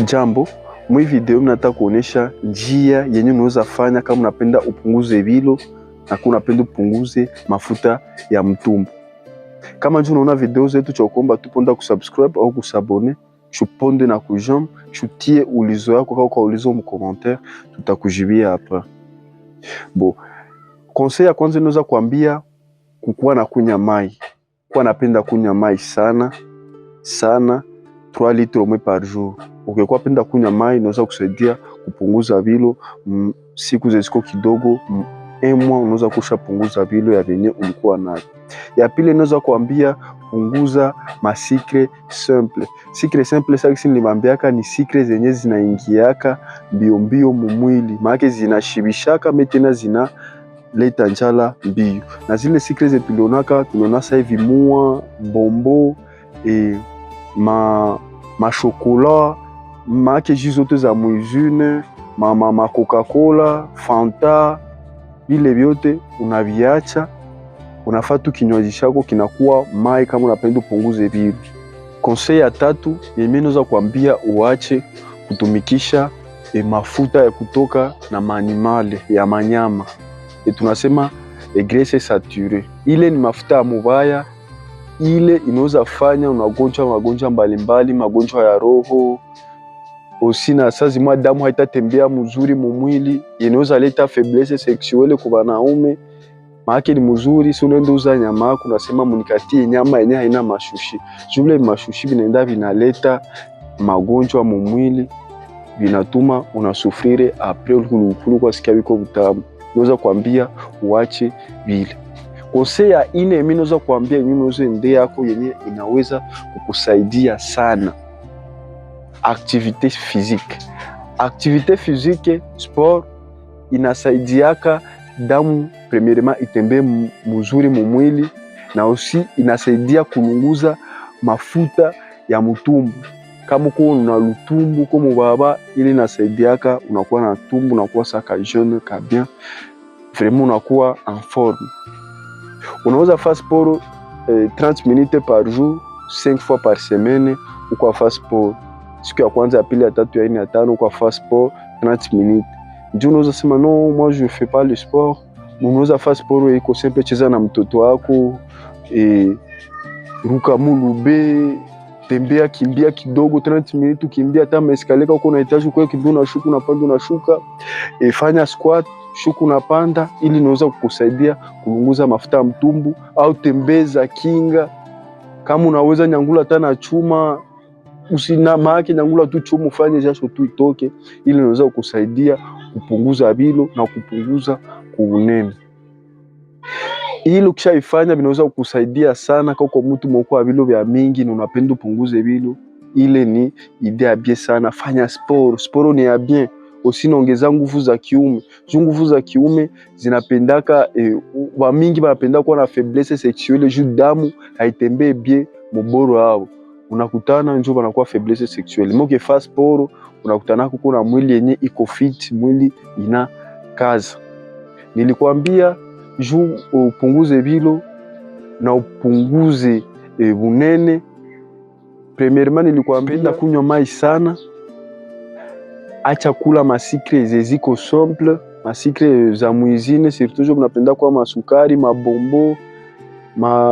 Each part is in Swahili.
Jambo, mwi video nataka kuonesha njia yenye unaweza fanya kama unapenda upunguze vilo na kama unapenda upunguze mafuta ya mtumbo. Kama njoo unaona video zetu, cha kuomba tuponda kusubscribe au kusabone, chuponde na kujam, chutie ulizo yako kwa ulizo mu commentaire, tutakujibia hapa. Bo, conseil ya kwanza naweza kuambia kukuwa na kunywa mai. Kwa napenda kunywa mai sana 3 litres au moins par jour. Ukikuwa penda kunywa mai inaweza kusaidia kupunguza vilo siku zisiko kidogo, emwa unaweza kushapunguza vilo ya venye ulikuwa nayo. Ya pili inaweza kuambia punguza masikre simple. Sikre simple sasa nilimwambiaka ni sikre zenye zinaingiaka mbio mbio mumwili, maana zinashibishaka metena zina leta njala mbio. Na zile sikre zetu tuliona sasa hivi mua, bombo, ma chocolat, jus zote za muizune, ma Coca-Cola, Fanta, vile vyote unaviacha, unafaa tu kinywaji chako kinakuwa mai kama unapenda upunguze vilo. Conseil ya tatu mimi naweza kuambia uache kutumikisha mafuta ya kutoka na manimale ya manyama. Tunasema graisse saturée. Ile ni mafuta ya mubaya, ile inaweza fanya unagonjwa magonjwa mbalimbali, magonjwa ya roho. Osina sazi mwa damu haitatembea mzuri mumwili, inaweza leta faiblesse sexuelle kwa wanaume. Maana ni mzuri si unaenda uza nyama yako unasema munikatie nyama yenye haina mashushi. Jumla mashushi vinaenda vinaleta magonjwa mumwili, vinatuma unasufrire après ukulu kwa sikia biko butamu. Naweza kuambia uache vile. Conseil ya ine mimi naweza kuambia mimi uze nde yako yenye inaweza kukusaidia sana. Activité physique. Activité physique, sport, inasaidiaka damu premièrement itembe mzuri mumwili, na aussi inasaidia kulunguza mafuta ya mtumbo. Kama uko na lutumbu kwa mubaba, ili inasaidiaka unakuwa na tumbo, unakuwa saka jeune ka bien, vraiment unakuwa en forme. Unaweza faire sport 30 minutes par jour, 5 fois par semaine, uko faire sport. Siku ya kwanza, ya pili, ya tatu, ya nne, ya tano, uko faire sport 30 minutes. Ndio unaweza sema non, moi je fais pas le sport. Unaweza faire sport iko simple, cheza na mtoto wako, ruka mulube, tembea, kimbia kidogo 30 minutes, kimbia hata maeskaleka uko unahitaji kwa kidogo, na shuka unapanda unashuka, fanya squat, shuka unapanda, ili inaweza kukusaidia kulunguza mafuta ya mtumbu. Au tembeza kinga, kama unaweza nyangula tena chuma, usina maana nyangula tu chuma, ufanye jasho tu itoke, ili inaweza kukusaidia kupunguza vilo na kupunguza kuunene. Ili ukishaifanya binaweza kukusaidia sana kwa mtu moko wa vilo vya mingi na unapenda upunguze vilo. Ile ni idea bien sana. Fanya sport. Sport ni ya bien. Aussi ongeza nguvu za kiume. Nguvu za kiume zinapendaka wa mingi wanapenda kuwa na faiblesse sexuelle, juu damu haitembee bien mboro wao. Unakutana njoo wanakuwa faiblesse sexuelle. Moke fa sport unakutana kuko na mwili yenye iko fit, mwili ina kazi. Nilikwambia juu upunguze vilo na upunguze bunene. Premièrement nilikwambia kunywa mai sana, acha kula masikre zeziko simple, masikre za muizine, surtout jo unapenda kwa masukari, mabombo,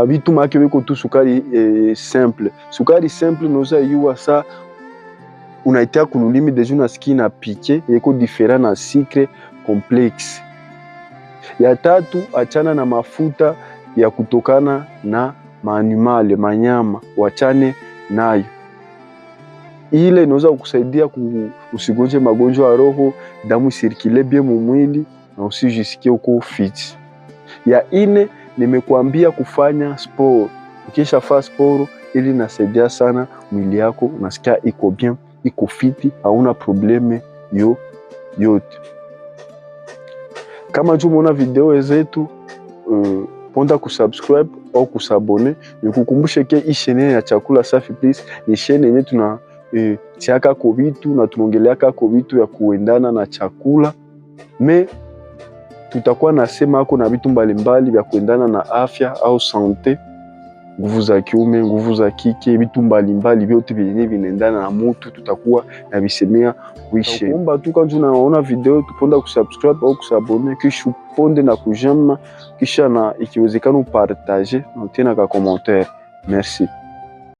vitu make weko tu sukari simple. Sukari simple noza yuwa sa unaitia kululimi deja unasikia na pique, yeko different na sikre complexe. Ya tatu, achana na mafuta ya kutokana na maanimale, manyama, wachane nayo. Ile inaweza kukusaidia usigonje magonjwa ya roho, damu sirkile bien mumwili, na usijisikie uko fit. Ya ine, nimekuambia kufanya sport. Ukisha fanya sport, ili inasaidia sana mwili yako, unasikia iko bien, iko fit, hauna probleme yote. Kama njoo umeona video zetu, ponda kusubscribe au kusabone. Nikukumbushe ke hii chaîne ya Chakula Safi Please ni chaîne yenye tuna tiaka kwa vitu na tunaongeleaka kwa vitu ya kuendana na chakula. Tutakuwa nasema hako na vitu mbalimbali vya kuendana na afya au sante. nguvu za kiume, nguvu za kike, vitu mbalimbali vyote vyenye vinaendana na mutu tutakuwa na visemea kuishe. Nakuomba tu kama unaona video tuponda kusubscribe au kusabone, kisha uponde na kujama, kisha na ikiwezekana upartage na tena ka commentaire. Merci.